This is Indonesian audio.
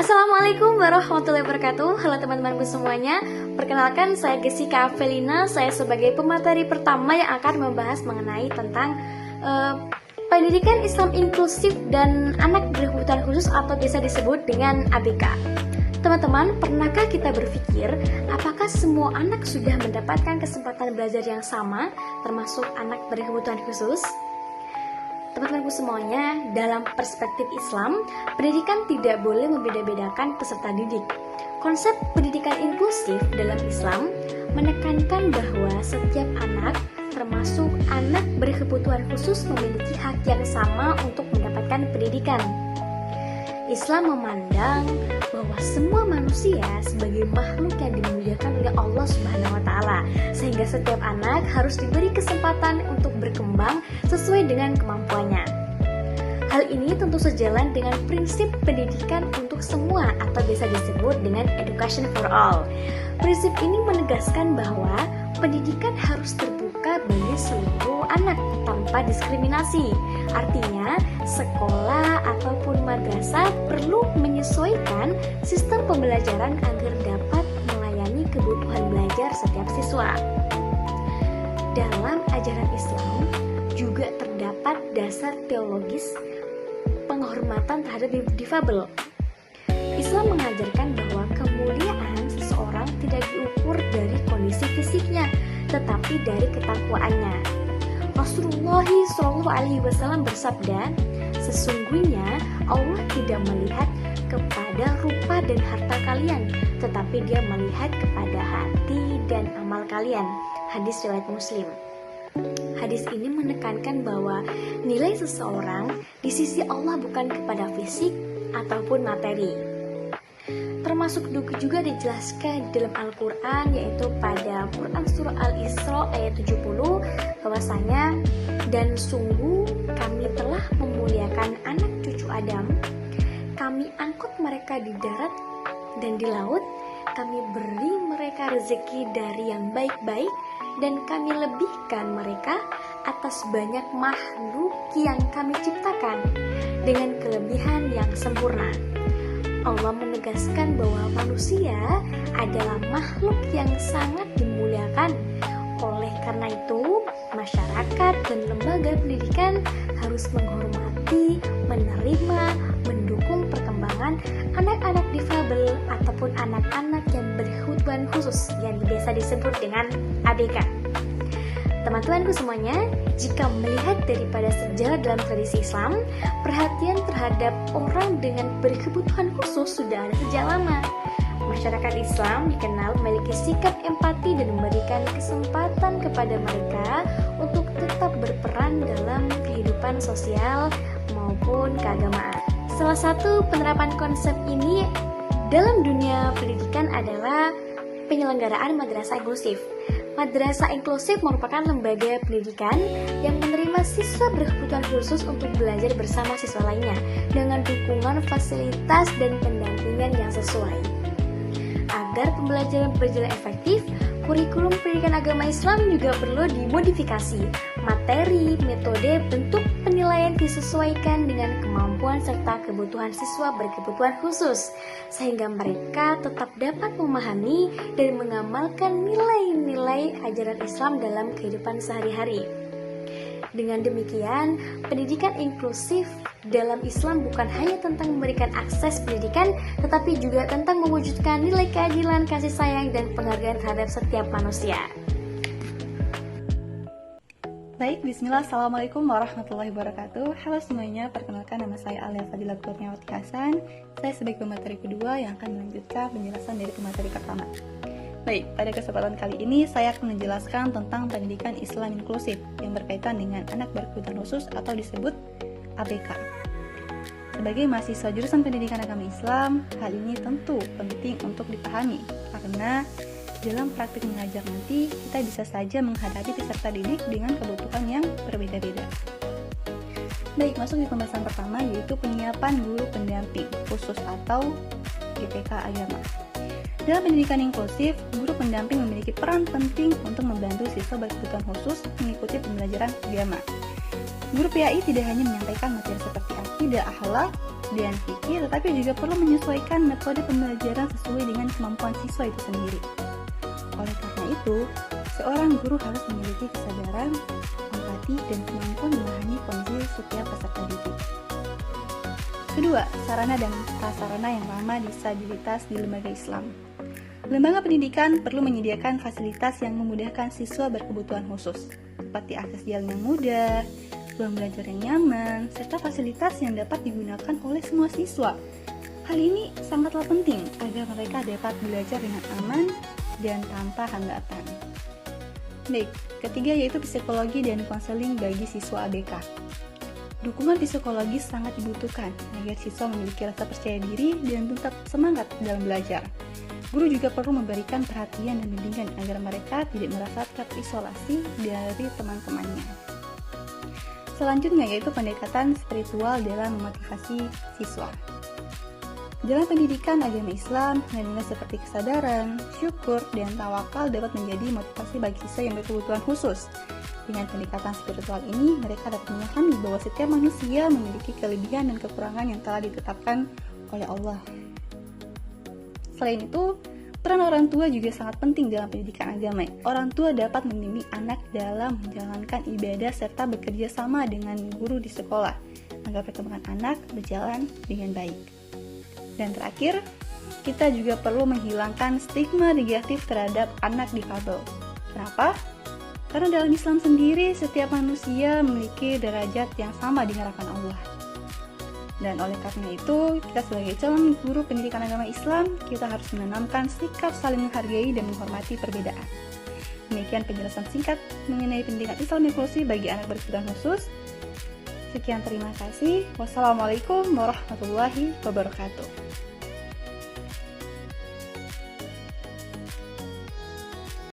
Assalamualaikum warahmatullahi wabarakatuh. Halo teman-temanku semuanya. Perkenalkan, saya Jessica Avelina. Saya sebagai pemateri pertama yang akan membahas mengenai tentang pendidikan Islam inklusif dan anak berkebutuhan khusus atau biasa disebut dengan ABK. Teman-teman, pernahkah kita berpikir apakah semua anak sudah mendapatkan kesempatan belajar yang sama, termasuk anak berkebutuhan khusus? Teman-temanku semuanya, dalam perspektif Islam, pendidikan tidak boleh membeda-bedakan peserta didik. Konsep pendidikan inklusif dalam Islam menekankan bahwa setiap anak, termasuk anak berkebutuhan khusus, memiliki hak yang sama untuk mendapatkan pendidikan. Islam memandang bahwa semua manusia sebagai makhluk yang dimuliakan oleh Allah Subhanahu wa Ta'ala, sehingga setiap anak harus diberi kesempatan untuk berkembang sesuai dengan kemampuannya. Hal ini tentu sejalan dengan prinsip pendidikan untuk semua atau biasa disebut dengan education for all. Prinsip ini menegaskan bahwa pendidikan harus terbuka bagi seluruh anak tanpa diskriminasi. Artinya, sekolah ataupun madrasah perlu menyesuaikan sistem pembelajaran agar dapat melayani kebutuhan belajar setiap siswa. Dalam ajaran Islam juga terdapat dasar teologis penghormatan terhadap difabel. Islam mengajarkan bahwa kemuliaan seseorang tidak diukur dari kondisi fisiknya, tetapi dari ketakwaannya. Rasulullah SAW bersabda, sesungguhnya Allah tidak melihat kepada rupa dan harta kalian, tetapi Dia melihat kepada hati dan amal kalian. Hadis riwayat Muslim. Hadis ini menekankan bahwa nilai seseorang di sisi Allah bukan kepada fisik ataupun materi. Termasuk juga dijelaskan dalam Al-Quran, yaitu pada Quran Surah Al-Isra ayat 70, bahwasanya dan sungguh kami telah memuliakan anak cucu Adam, kami angkut mereka di darat dan di laut, kami beri mereka rezeki dari yang baik-baik, dan kami lebihkan mereka atas banyak makhluk yang kami ciptakan dengan kelebihan yang sempurna. Allah menegaskan bahwa manusia adalah makhluk yang sangat dimuliakan. Oleh karena itu, masyarakat dan lembaga pendidikan harus menghormati, menerima, mendukung perkembangan anak-anak difabel ataupun anak-anak yang berkebutuhan khusus yang biasa disebut dengan ABK. Teman-temanku semuanya, jika melihat daripada sejarah dalam tradisi Islam, perhatian terhadap orang dengan berkebutuhan khusus sudah ada sejak lama. Masyarakat Islam dikenal memiliki sikap empati dan memberikan kesempatan kepada mereka untuk tetap berperan dalam kehidupan sosial maupun keagamaan. Salah satu penerapan konsep ini dalam dunia pendidikan adalah penyelenggaraan madrasah inklusif. Madrasah inklusif merupakan lembaga pendidikan yang menerima siswa berkebutuhan khusus untuk belajar bersama siswa lainnya dengan dukungan fasilitas dan pendampingan yang sesuai. Agar pembelajaran berjalan efektif, kurikulum pendidikan agama Islam juga perlu dimodifikasi. Materi, metode, bentuk penilaian disesuaikan dengan kemampuan serta kebutuhan siswa berkebutuhan khusus, sehingga mereka tetap dapat memahami dan mengamalkan nilai-nilai ajaran Islam dalam kehidupan sehari-hari. Dengan demikian, pendidikan inklusif dalam Islam bukan hanya tentang memberikan akses pendidikan, tetapi juga tentang mewujudkan nilai keadilan, kasih sayang, dan penghargaan terhadap setiap manusia. Baik, bismillah, assalamualaikum warahmatullahi wabarakatuh. Halo semuanya, perkenalkan nama saya Alia Fadila Kurniawati Hasan. Saya sebagai pemateri kedua yang akan melanjutkan penjelasan dari pemateri pertama. Baik, pada kesempatan kali ini saya akan menjelaskan tentang pendidikan Islam inklusif yang berkaitan dengan anak berkebutuhan khusus atau disebut ABK. Sebagai mahasiswa jurusan pendidikan agama Islam, hal ini tentu penting untuk dipahami karena dalam praktik mengajar nanti kita bisa saja menghadapi peserta didik dengan kebutuhan yang berbeda-beda. Baik, masuk di pembahasan pertama, yaitu penyiapan guru pendamping khusus atau GPK agama. Dalam pendidikan inklusif, guru pendamping memiliki peran penting untuk membantu siswa berkebutuhan khusus mengikuti pembelajaran agama. Guru PAI tidak hanya menyampaikan materi seperti akidah, akhlak, dan fikih, tetapi juga perlu menyesuaikan metode pembelajaran sesuai dengan kemampuan siswa itu sendiri. Oleh karena itu, seorang guru harus memiliki kesadaran, empati, dan kemampuan memahami kondisi setiap peserta didik. Kedua, sarana dan prasarana yang ramah disabilitas di lembaga Islam. Lembaga pendidikan perlu menyediakan fasilitas yang memudahkan siswa berkebutuhan khusus, seperti akses jalan yang mudah, ruang belajar yang nyaman, serta fasilitas yang dapat digunakan oleh semua siswa. Hal ini sangatlah penting agar mereka dapat belajar dengan aman dan tanpa hambatan. Baik, ketiga yaitu psikologi dan konseling bagi siswa ABK. Dukungan psikologis sangat dibutuhkan agar siswa memiliki rasa percaya diri dan tetap semangat dalam belajar. Guru juga perlu memberikan perhatian dan bimbingan agar mereka tidak merasa terisolasi dari teman-temannya. Selanjutnya yaitu pendekatan spiritual dalam memotivasi siswa. Dalam pendidikan agama Islam, nilai-nilai seperti kesadaran, syukur, dan tawakal dapat menjadi motivasi bagi siswa yang berkebutuhan khusus. Dengan pendekatan spiritual ini, mereka dapat memahami bahwa setiap manusia memiliki kelebihan dan kekurangan yang telah ditetapkan oleh Allah. Selain itu, peran orang tua juga sangat penting dalam pendidikan agama. Orang tua dapat membimbing anak dalam menjalankan ibadah serta bekerja sama dengan guru di sekolah agar perkembangan anak berjalan dengan baik. Dan terakhir, kita juga perlu menghilangkan stigma negatif terhadap anak difabel. Kenapa? Karena dalam Islam sendiri, setiap manusia memiliki derajat yang sama di hadapan Allah. Dan oleh karena itu, kita sebagai calon guru pendidikan agama Islam, kita harus menanamkan sikap saling menghargai dan menghormati perbedaan. Demikian penjelasan singkat mengenai pendidikan Islam inklusif bagi anak berkebutuhan khusus. Sekian, terima kasih. Wassalamualaikum warahmatullahi wabarakatuh.